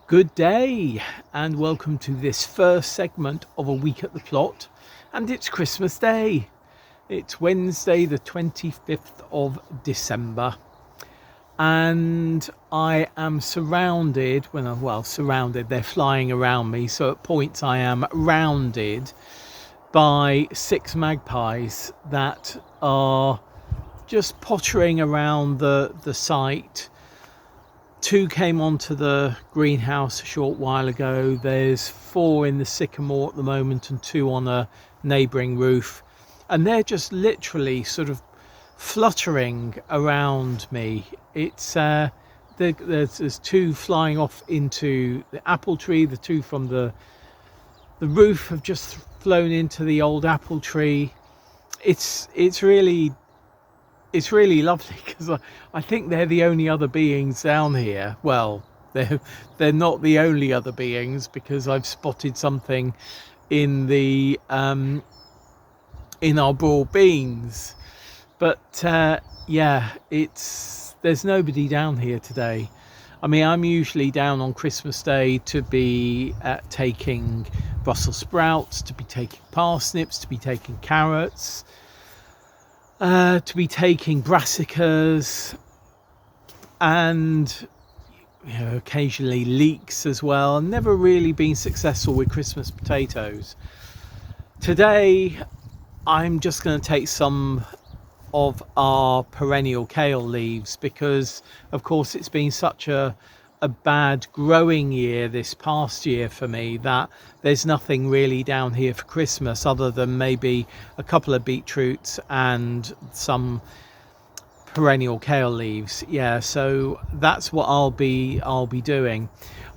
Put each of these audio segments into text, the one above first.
Good day and welcome to this first segment of a week at the plot, and it's Christmas Day. It's Wednesday the 25th of December and I am surrounded, they're flying around me, so at points I am rounded by 6 magpies that are just pottering around the site. 2 came onto the greenhouse a short while ago. There's 4 in the sycamore at the moment and 2 on a neighbouring roof, and they're just literally sort of fluttering around me. It's there's 2 flying off into the apple tree. The 2 from the roof have just flown into the old apple tree. It's really lovely because I think they're the only other beings down here. Well, they're not the only other beings, because I've spotted something in the in our broad beans, but yeah, there's nobody down here today. I mean, I'm usually down on Christmas Day to be taking Brussels sprouts, to be taking parsnips, to be taking carrots, to be taking brassicas, and occasionally leeks as well. Never really been successful with Christmas potatoes. Today I'm just going to take some of our perennial kale leaves, because of course it's been such a bad growing year this past year for me that there's nothing really down here for Christmas other than maybe a couple of beetroots and some perennial kale leaves. Yeah, so that's what I'll be doing.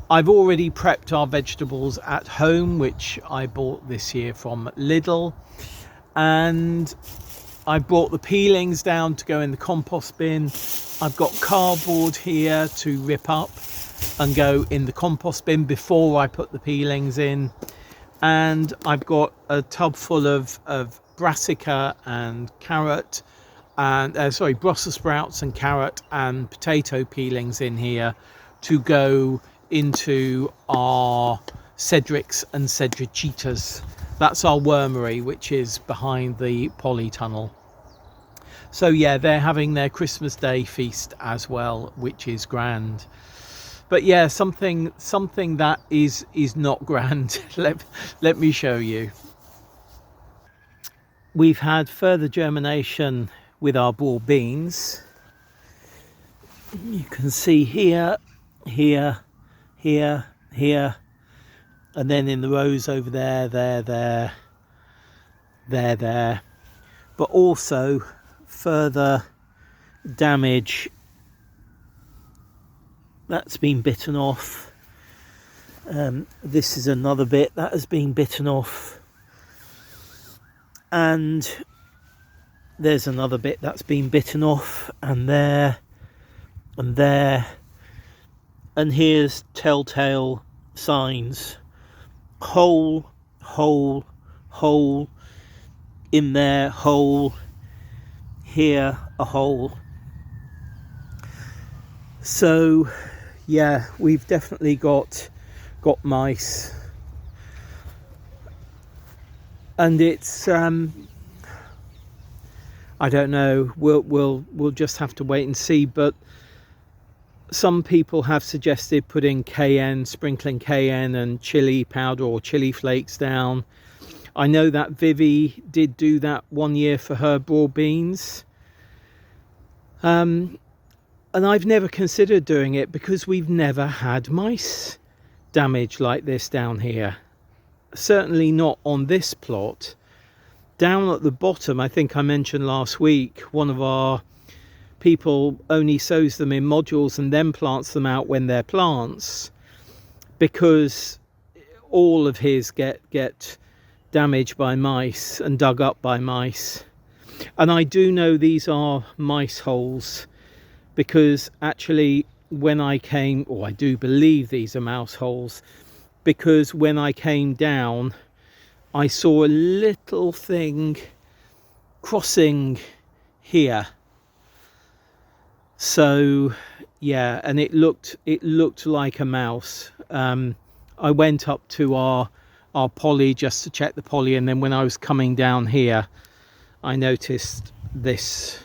I've already prepped our vegetables at home, which I bought this year from Lidl, and I brought the peelings down to go in the compost bin. I've got cardboard here to rip up and go in the compost bin before I put the peelings in, and I've got a tub full of brassica and carrot and Brussels sprouts and carrot and potato peelings in here to go into our cedrics and cedricetas. That's our wormery, which is behind the polytunnel. So yeah, they're having their Christmas Day feast as well, which is grand. But yeah, something that is not grand. Let me show you. We've had further germination with our broad beans. You can see here, here, and then in the rows over there, but also further damage that's been bitten off. This is another bit that has been bitten off, and there's another bit that's been bitten off, and there, and here's telltale signs. Hole in there, hole here, a hole. So yeah, we've definitely got mice, and it's I don't know, we'll just have to wait and see. But some people have suggested sprinkling cayenne and chili powder or chili flakes down. I know that Vivi did do that one year for her broad beans, and I've never considered doing it because we've never had mice damage like this down here. Certainly not on this plot. Down at the bottom, I think I mentioned last week, one of our people only sows them in modules and then plants them out when they're plants, because all of his get damaged by mice and dug up by mice. And I do know these are mice holes, because actually when I came, or I do believe these are mouse holes, because when I came down I saw a little thing crossing here. So yeah, and it looked like a mouse, I went up to our poly just to check the poly, and then when I was coming down here I noticed this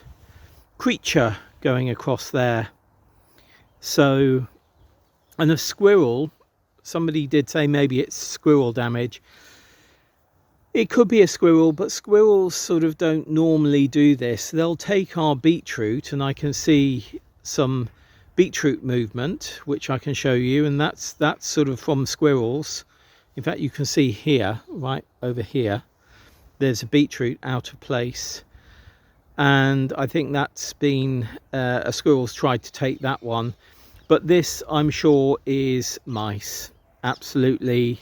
creature going across there. So, and a squirrel, somebody did say maybe it's squirrel damage. It could be a squirrel, but squirrels sort of don't normally do this. They'll take our beetroot, and I can see some beetroot movement, which I can show you, and that's sort of from squirrels. In fact, you can see here, right over here, there's a beetroot out of place, and I think that's been a squirrel's tried to take that one. But this, I'm sure, is mice. Absolutely.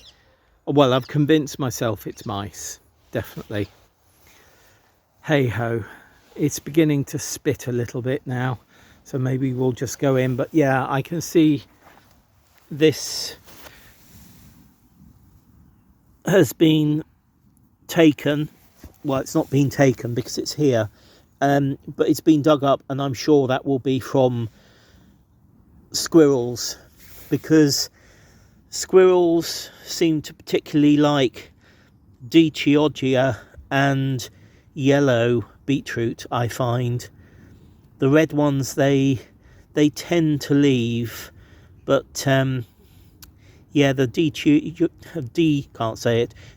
Well, I've convinced myself it's mice, definitely. Hey ho, it's beginning to spit a little bit now, so maybe we'll just go in. But yeah, I can see this has been taken. Well, it's not been taken because it's here, but it's been dug up, and I'm sure that will be from squirrels, because squirrels seem to particularly like deter and yellow beetroot. I find the red ones they tend to leave, but yeah, the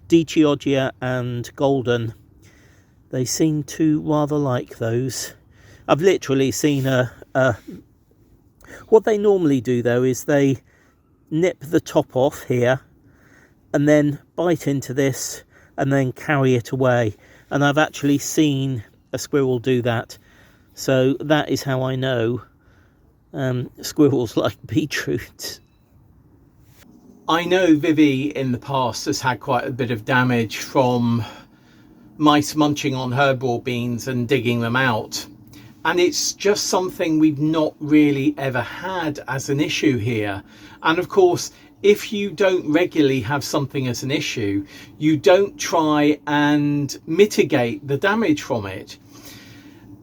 deter and golden, they seem to rather like those. I've literally seen what they normally do though is they nip the top off here and then bite into this and then carry it away, and I've actually seen a squirrel do that. So that is how I know squirrels like beetroot. I know Vivi in the past has had quite a bit of damage from mice munching on her broad beans and digging them out, and it's just something we've not really ever had as an issue here. And of course, if you don't regularly have something as an issue, you don't try and mitigate the damage from it.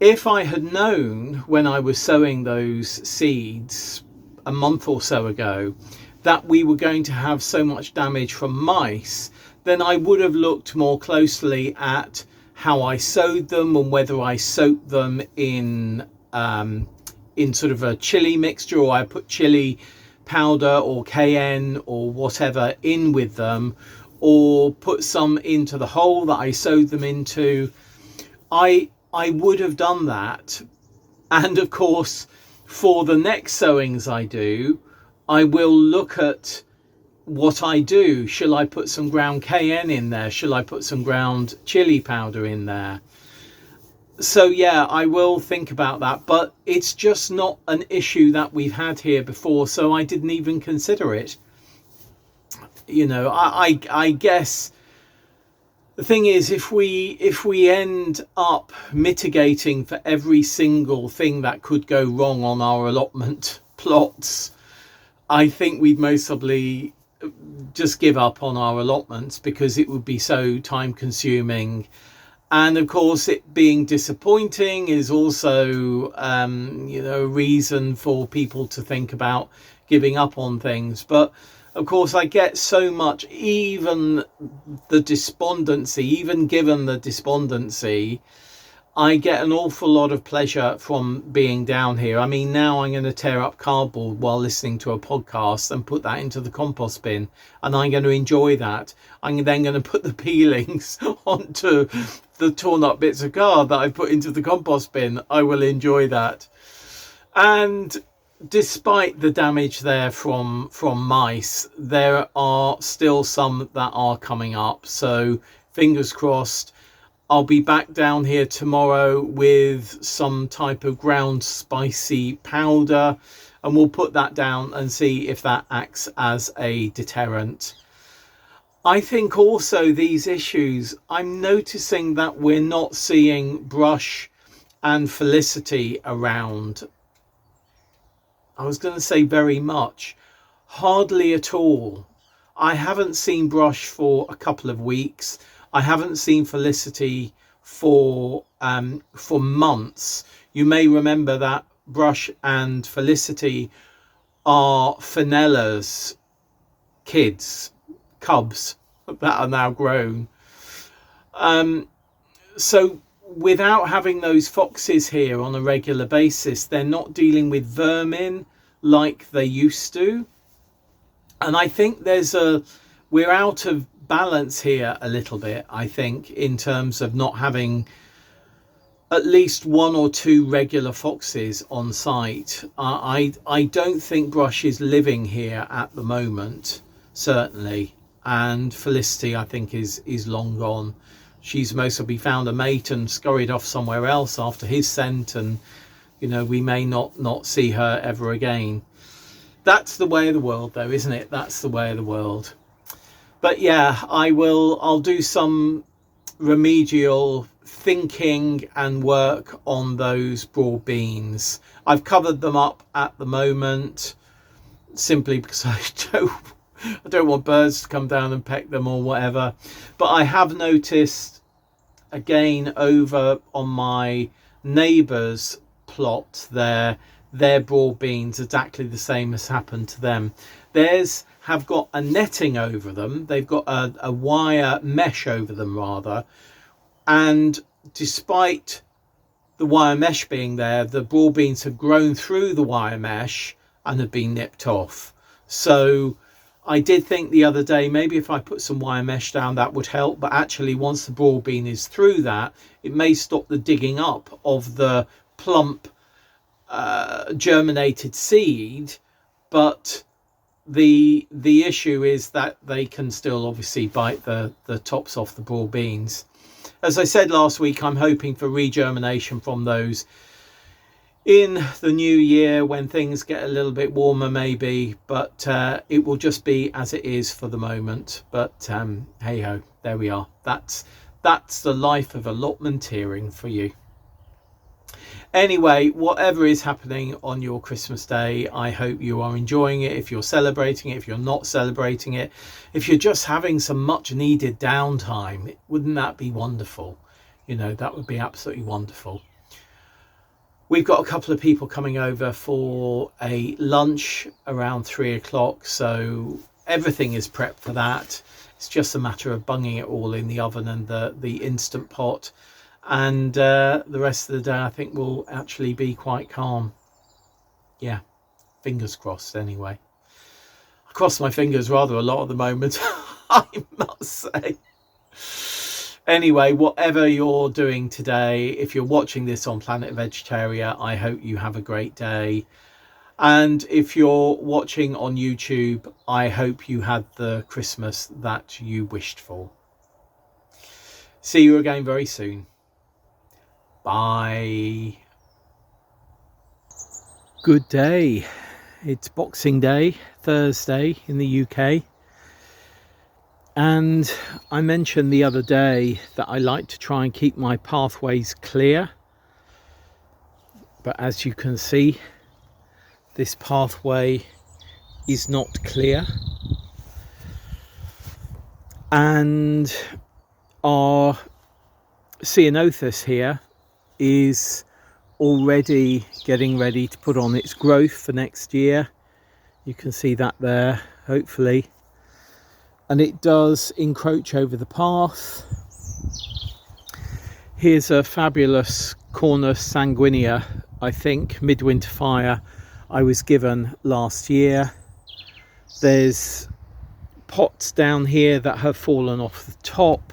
If I had known when I was sowing those seeds a month or so ago that we were going to have so much damage from mice, then I would have looked more closely at how I sowed them and whether I soaked them in sort of a chili mixture, or I put chili powder or cayenne or whatever in with them, or put some into the hole that I sowed them into. I would have done that. And of course, for the next sowings I do, I will look at what I do. Shall I put some ground cayenne in there? Shall I put some ground chili powder in there? So yeah, I will think about that, but it's just not an issue that we've had here before, so I didn't even consider it. You know, I guess the thing is, if we end up mitigating for every single thing that could go wrong on our allotment plots, I think we'd most probably just give up on our allotments, because it would be so time consuming. And of course, it being disappointing is also you know, a reason for people to think about giving up on things. But of course, I get so much, even the despondency, even given the despondency, I get an awful lot of pleasure from being down here. I mean, now I'm going to tear up cardboard while listening to a podcast and put that into the compost bin, and I'm going to enjoy that. I'm then going to put the peelings onto the torn up bits of card that I put into the compost bin. I will enjoy that. And despite the damage there from mice, there are still some that are coming up, so fingers crossed. I'll be back down here tomorrow with some type of ground spicy powder, and we'll put that down and see if that acts as a deterrent. I think also these issues, I'm noticing that we're not seeing brush and Felicity around. I was going to say very much, hardly at all. I haven't seen brush for a couple of weeks. I haven't seen Felicity for months. You may remember that Brush and Felicity are Fenellas cubs that are now grown. So without having those foxes here on a regular basis, they're not dealing with vermin like they used to. And I think we're out of balance here a little bit, I think, in terms of not having at least 1 or 2 regular foxes on site. I don't think Brush is living here at the moment, certainly. And Felicity, I think, is long gone. She's mostly found a mate and scurried off somewhere else after his scent, and you know, we may not see her ever again. That's the way of the world, though, isn't it? That's the way of the world. But yeah, I'll do some remedial thinking and work on those broad beans. I've covered them up at the moment simply because I don't want birds to come down and peck them or whatever. But I have noticed again over on my neighbour's plot their broad beans, exactly the same has happened to them. Theirs have got a netting over them. They've got a wire mesh over them rather, and despite the wire mesh being there, the broad beans have grown through the wire mesh and have been nipped off. So I did think the other day maybe if I put some wire mesh down that would help, but actually once the broad bean is through that, it may stop the digging up of the plump germinated seed. But the issue is that they can still obviously bite the tops off the broad beans. As I said last week, I'm hoping for regermination from those in the new year when things get a little bit warmer maybe, but it will just be as it is for the moment. But hey ho, there we are. That's the life of allotmenteering for you. Anyway, whatever is happening on your Christmas day, I hope you are enjoying it. If you're celebrating it, if you're not celebrating it, if you're just having some much needed downtime, wouldn't that be wonderful? You know, that would be absolutely wonderful. We've got a couple of people coming over for a lunch around 3 o'clock, so everything is prepped for that. It's just a matter of bunging it all in the oven and the Instant Pot. And the rest of the day I think will actually be quite calm. Yeah, fingers crossed anyway. I cross my fingers rather a lot at the moment, I must say. Anyway, whatever you're doing today, if you're watching this on Planet Vegetaria, I hope you have a great day. And if you're watching on YouTube, I hope you had the Christmas that you wished for. See you again very soon. Bye. Good day. It's Boxing Day, Thursday in the UK. And I mentioned the other day that I like to try and keep my pathways clear. But as you can see, this pathway is not clear. And our Ceanothus here is already getting ready to put on its growth for next year. You can see that there, hopefully. And it does encroach over the path. Here's a fabulous Cornus sanguinea, I think, midwinter fire I was given last year. There's pots down here that have fallen off the top.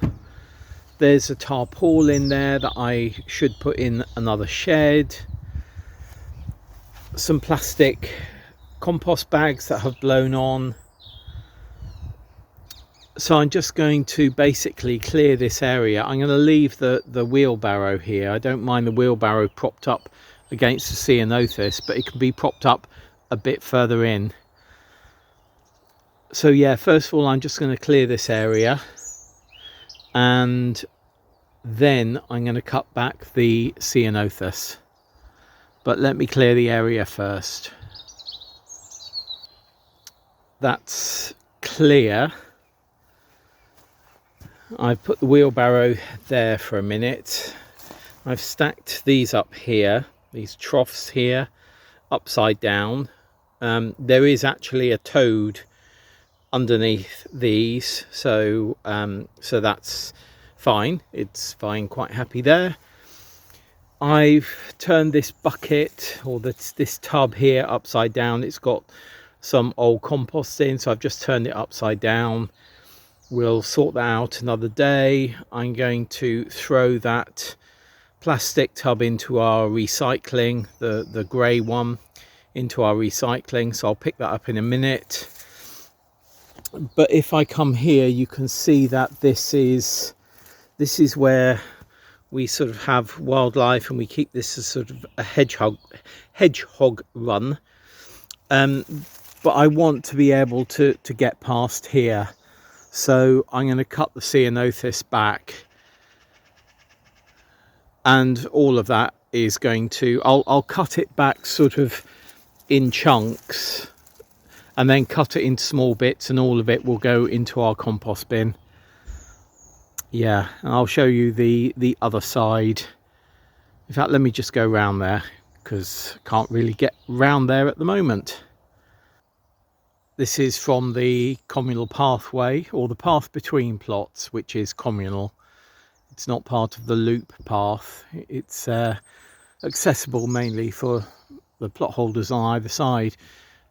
There's a tarpaulin there that I should put in another shed. Some plastic compost bags that have blown on. So I'm just going to basically clear this area. I'm going to leave the wheelbarrow here. I don't mind the wheelbarrow propped up against the Ceanothus, but it can be propped up a bit further in. So yeah, first of all, I'm just going to clear this area. And then I'm going to cut back the Ceanothus. But let me clear the area first. That's clear. I've put the wheelbarrow there for a minute. I've stacked these up here, these troughs here, upside down. There is actually a toad underneath these, so so that's fine. It's fine, quite happy there. I've turned this bucket, or this tub here, upside down. It's got some old compost in, so I've just turned it upside down. We'll sort that out another day. I'm going to throw that plastic tub into our recycling, the grey one, into our recycling, so I'll pick that up in a minute. But if I come here, you can see that this is where we sort of have wildlife, and we keep this as sort of a hedgehog run. But I want to be able to get past here, so I'm going to cut the Ceanothus back, and all of that is going to, I'll cut it back sort of in chunks, and then cut it into small bits, and all of it will go into our compost bin. Yeah, and I'll show you the other side. In fact, let me just go round there, because I can't really get round there at the moment. This is from the communal pathway, or the path between plots, which is communal. It's not part of the loop path. It's accessible mainly for the plot holders on either side.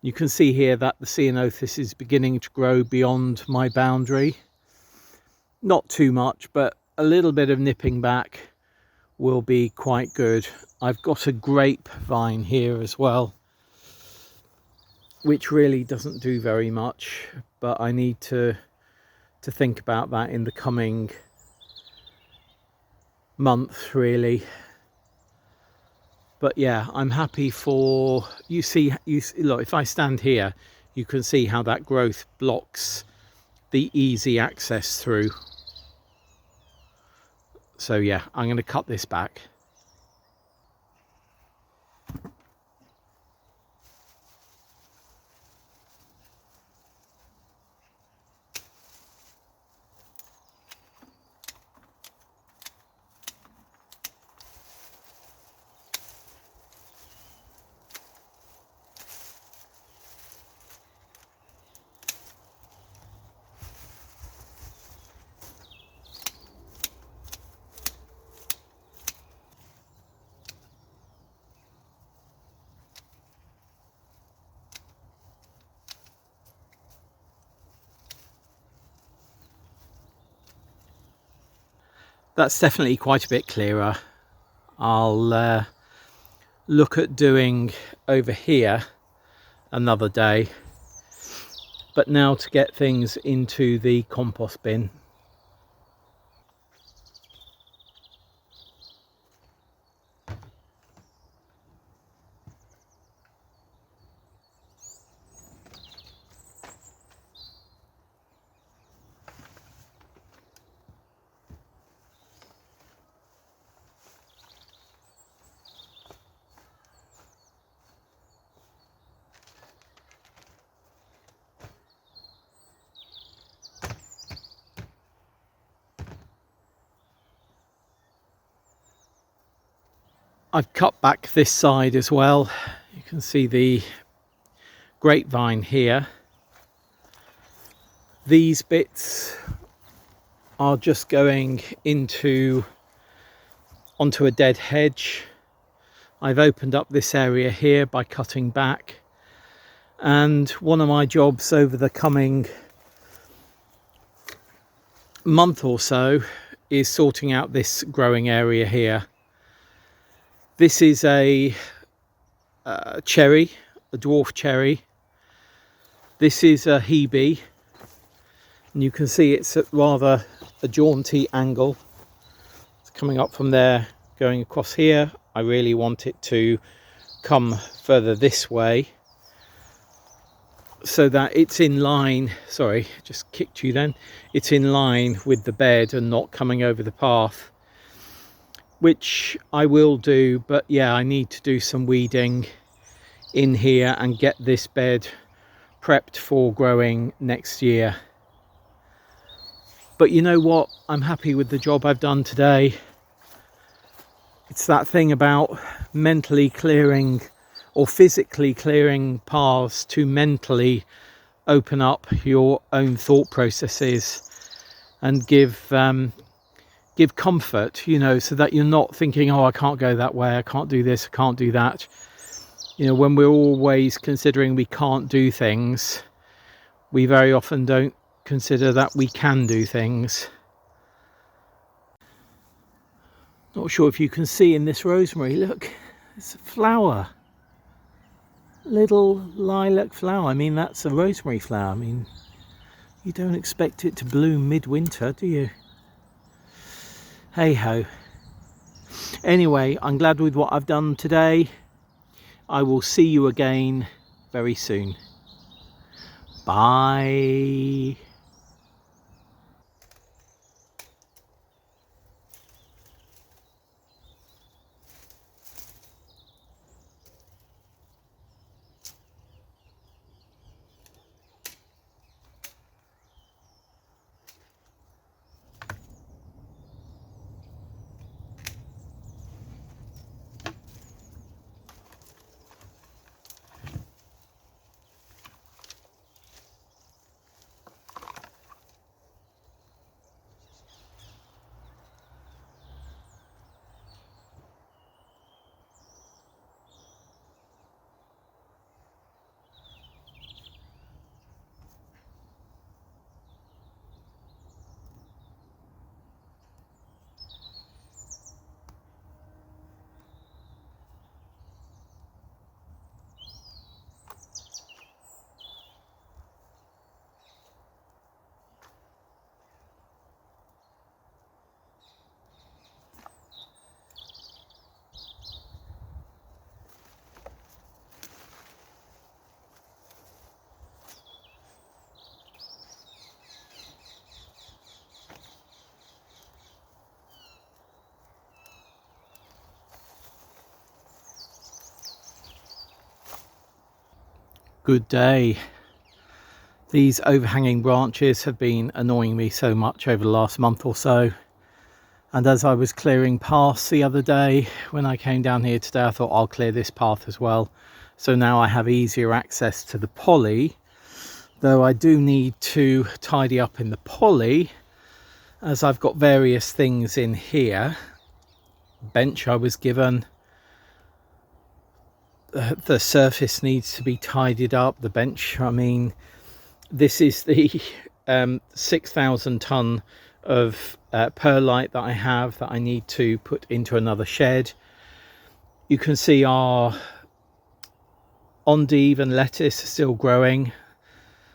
You can see here that the Ceanothus is beginning to grow beyond my boundary. Not too much, but a little bit of nipping back will be quite good. I've got a grapevine here as well, which really doesn't do very much, but I need to think about that in the coming month, really. But yeah, I'm happy for, you see, look, if I stand here, you can see how that growth blocks the easy access through. So yeah, I'm going to cut this back. That's definitely quite a bit clearer. I'll look at doing over here another day, but now to get things into the compost bin. I've cut back this side as well. You can see the grapevine here. These bits are just going onto a dead hedge. I've opened up this area here by cutting back, and one of my jobs over the coming month or so is sorting out this growing area here. This is a cherry, a dwarf cherry. This is a hebe, and you can see it's at rather a jaunty angle. It's coming up from there, going across here. I really want it to come further this way, so that it's in line. Sorry, just kicked you then. It's in line with the bed and not coming over the path, which I will do. But yeah, I need to do some weeding in here and get this bed prepped for growing next year. But you know what, I'm happy with the job I've done today. It's that thing about mentally clearing, or physically clearing paths, to mentally open up your own thought processes and give comfort, you know, so that you're not thinking, oh, I can't go that way, I can't do this, I can't do that. You know, when we're always considering we can't do things, we very often don't consider that we can do things. Not sure if you can see in this rosemary, look, it's a flower, little lilac flower. I mean, that's a rosemary flower. I mean, you don't expect it to bloom midwinter, do you? Hey ho. Anyway, I'm glad with what I've done today. I will see you again very soon. Bye. Good day. These overhanging branches have been annoying me so much over the last month or so, and as I was clearing paths the other day when I came down here today, I thought I'll clear this path as well, so now I have easier access to the poly, though I do need to tidy up in the poly as I've got various things in here. Bench I was given, the surface needs to be tidied up. The bench, I mean, this is the 6,000 ton of perlite that I have that I need to put into another shed. You can see our endive and lettuce are still growing,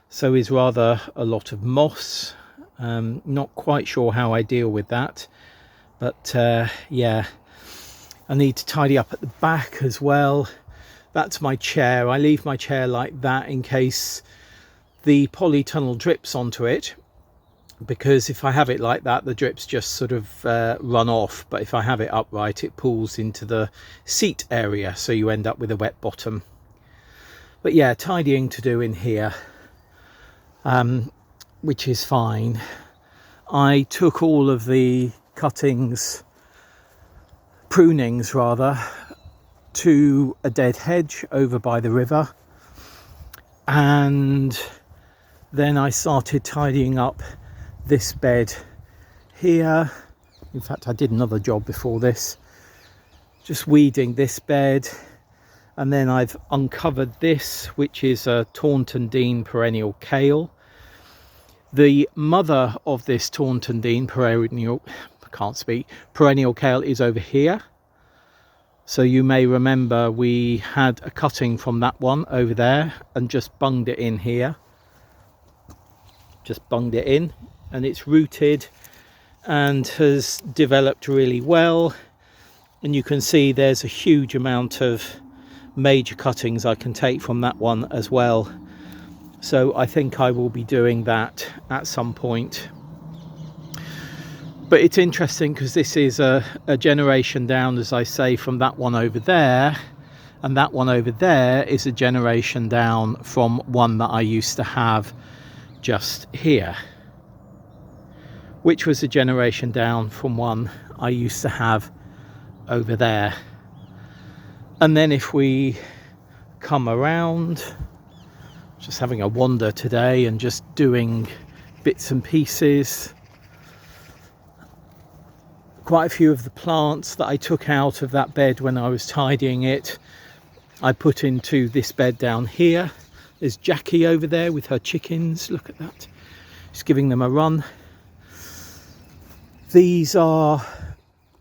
so is rather a lot of moss. Not quite sure how I deal with that, but yeah, I need to tidy up at the back as well. That's my chair. I leave my chair like that in case the polytunnel drips onto it, because if I have it like that, the drips just sort of run off, but if I have it upright, it pulls into the seat area, so you end up with a wet bottom. But yeah, tidying to do in here, which is fine. I took all of the cuttings, prunings rather, to a dead hedge over by the river, and then I started tidying up this bed here. In fact, I did another job before this, just weeding this bed, and then I've uncovered this, which is a Taunton Dean perennial kale. The mother of this Taunton Dean perennial kale is over here. So you may remember we had a cutting from that one over there and just bunged it in here. Just bunged it in, and it's rooted and has developed really well. And you can see there's a huge amount of major cuttings I can take from that one as well. So I think I will be doing that at some point. But it's interesting because this is a generation down, as I say, from that one over there, and that one over there is a generation down from one that I used to have just here, which was a generation down from one I used to have over there. And then if we come around Just having a wander today and just doing bits and pieces. Quite a few of the plants that I took out of that bed when I was tidying it, I put into this bed down here. There's Jackie over there with her chickens. Look at that. Just giving them a run. These are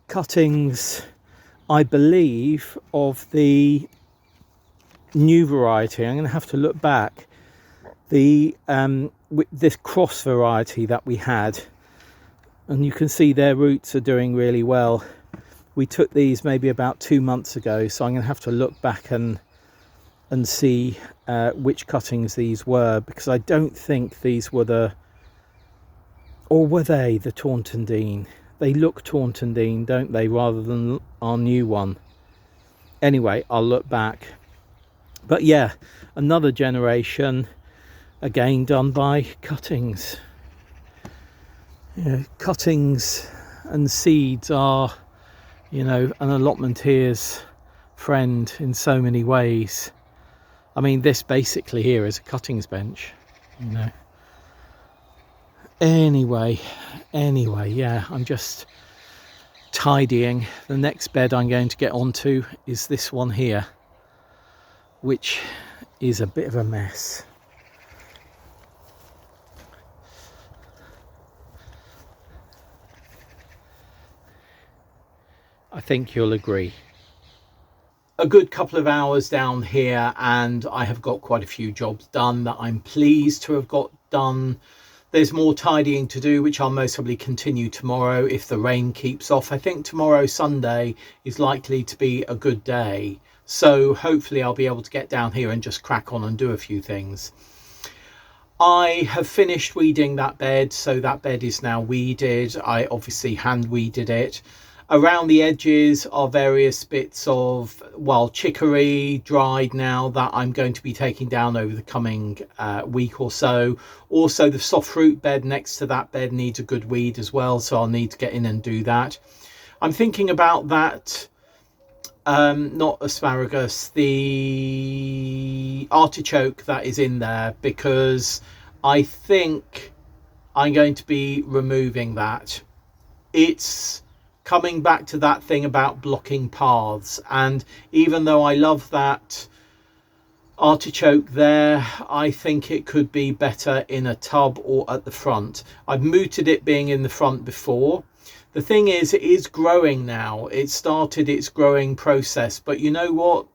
cuttings, I believe, of the new variety. I'm going to have to look back. This cross variety that we had, and you can see their roots are doing really well. We took these maybe about 2 months ago, so I'm going to have to look back and see which cuttings these were, because I don't think these were or were they the Taunton Dean? They look Taunton Dean, don't they, rather than our new one. Anyway, I'll look back. But yeah, another generation, again done by cuttings. Cuttings and seeds are, an allotment here's friend in so many ways. I mean, this basically here is a cuttings bench, Anyway, yeah, I'm just tidying. The next bed I'm going to get onto is this one here, which is a bit of a mess. I think you'll agree. A good couple of hours down here and I have got quite a few jobs done that I'm pleased to have got done. There's more tidying to do, which I'll most probably continue tomorrow if the rain keeps off. I think tomorrow, Sunday, is likely to be a good day. So hopefully I'll be able to get down here and just crack on and do a few things. I have finished weeding that bed, so that bed is now weeded. I obviously hand weeded it. Around the edges are various bits of wild chicory, dried now, that I'm going to be taking down over the coming week or so. Also, the soft fruit bed next to that bed needs a good weed as well, so I'll need to get in and do that. I'm thinking about that, not asparagus, the artichoke that is in there, because I think I'm going to be removing that. It's coming back to that thing about blocking paths, and even though I love that artichoke there, I think it could be better in a tub or at the front. I've mooted it being in the front before. The thing is, it is growing now. It started its growing process, but you know what?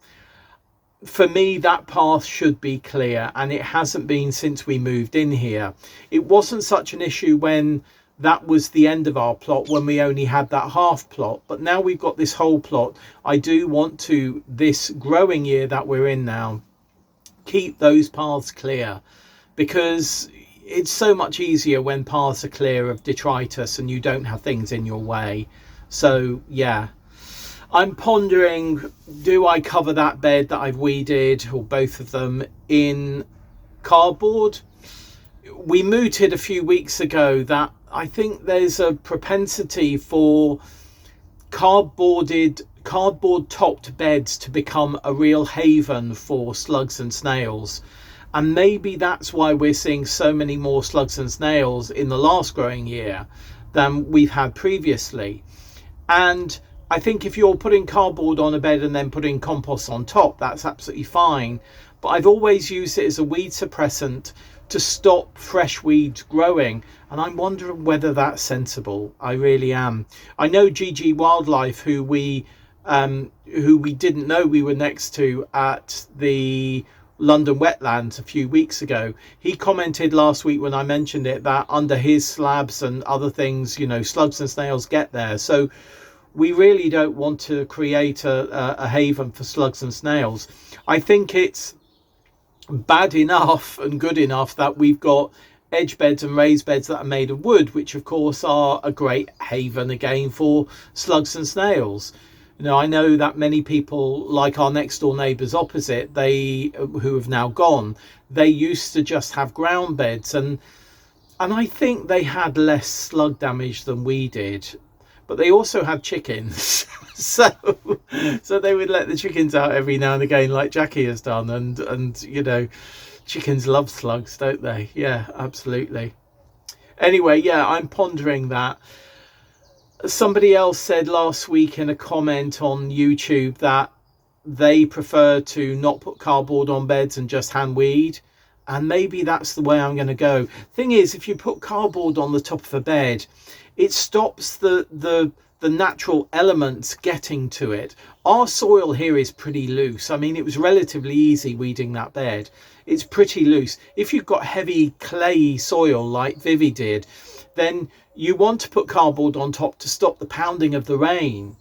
For me, that path should be clear, and it hasn't been since we moved in here. It wasn't such an issue when that was the end of our plot, when we only had that half plot, but now we've got this whole plot. I do want to, this growing year that we're in now, keep those paths clear, because it's so much easier when paths are clear of detritus and you don't have things in your way. So yeah, I'm pondering, do I cover that bed that I've weeded, or both of them, in cardboard? We mooted a few weeks ago that I think there's a propensity for cardboard topped beds to become a real haven for slugs and snails, and maybe that's why we're seeing so many more slugs and snails in the last growing year than we've had previously. And I think if you're putting cardboard on a bed and then putting compost on top, that's absolutely fine, but I've always used it as a weed suppressant to stop fresh weeds growing, and I'm wondering whether that's sensible. I really am. I know GG Wildlife, who we didn't know we were next to at the London wetlands a few weeks ago, he commented last week when I mentioned it that under his slabs and other things, slugs and snails get there. So we really don't want to create a haven for slugs and snails. I think it's bad enough and good enough that we've got edge beds and raised beds that are made of wood, which of course are a great haven again for slugs and snails. I know that many people, like our next door neighbours opposite, who have now gone, they used to just have ground beds, and I think they had less slug damage than we did, but they also had chickens. so they would let the chickens out every now and again, like Jackie has done, and Chickens love slugs, don't they? Yeah, absolutely. Anyway, yeah, I'm pondering that. Somebody else said last week in a comment on YouTube that they prefer to not put cardboard on beds and just hand weed, and maybe that's the way I'm going to go. Thing is, if you put cardboard on the top of a bed, it stops the natural elements getting to it. Our soil here is pretty loose. I mean, it was relatively easy weeding that bed. It's pretty loose. If you've got heavy clayey soil like Vivi did, then you want to put cardboard on top to stop the pounding of the rain.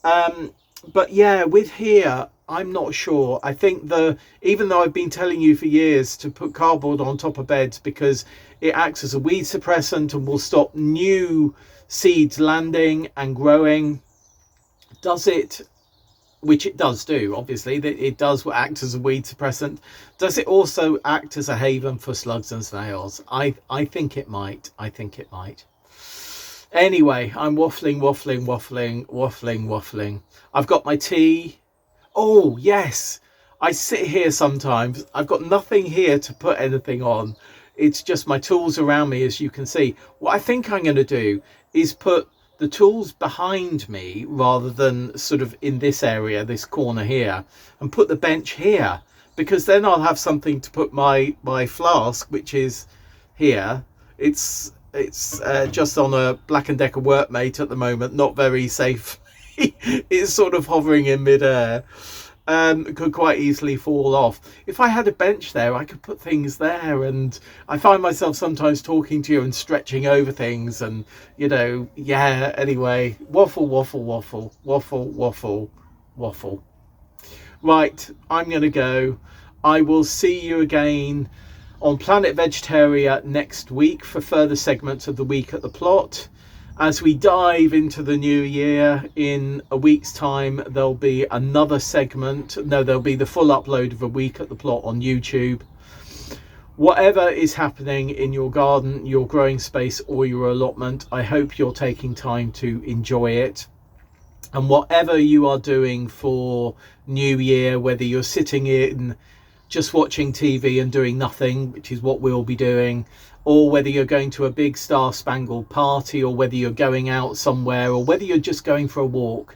But yeah, with here, I'm not sure. I think even though I've been telling you for years to put cardboard on top of beds because it acts as a weed suppressant and will stop new seeds landing and growing, does it, which it does do, obviously, that it does act as a weed suppressant, does it also act as a haven for slugs and snails? I think it might. I think it might. Anyway, I'm waffling. I've got my tea. Oh, yes. I sit here sometimes. I've got nothing here to put anything on. It's just my tools around me, as you can see. What I think I'm going to do is put the tools behind me rather than sort of in this area, this corner here, and put the bench here, because then I'll have something to put my flask, which is here. It's just on a Black & Decker workmate at the moment, not very safe. It's sort of hovering in midair. It could quite easily fall off. If I had a bench there, I could put things there, and I find myself sometimes talking to you and stretching over things, and yeah, anyway, waffle. Right, I'm gonna go. I will see you again on Planet Vegetaria next week for further segments of the week at the plot. As we dive into the new year, in a week's time, there'll be another segment. No, there'll be the full upload of a week at the plot on YouTube. Whatever is happening in your garden, your growing space, or your allotment, I hope you're taking time to enjoy it. And whatever you are doing for New Year, whether you're sitting in just watching TV and doing nothing, which is what we'll be doing, or whether you're going to a big star-spangled party, or whether you're going out somewhere, or whether you're just going for a walk,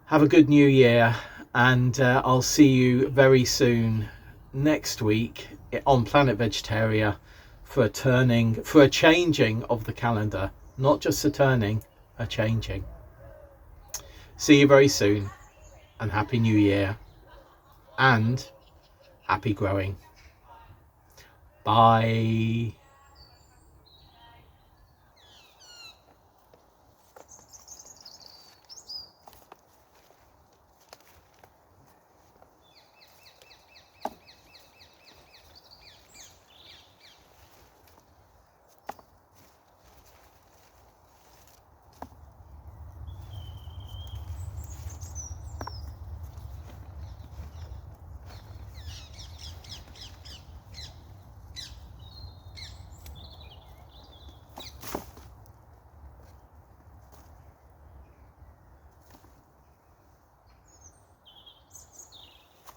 have a good New Year, and I'll see you very soon next week on Planet Vegetaria for a changing of the calendar. Not just a turning, a changing. See you very soon, and Happy New Year, and happy growing. Bye.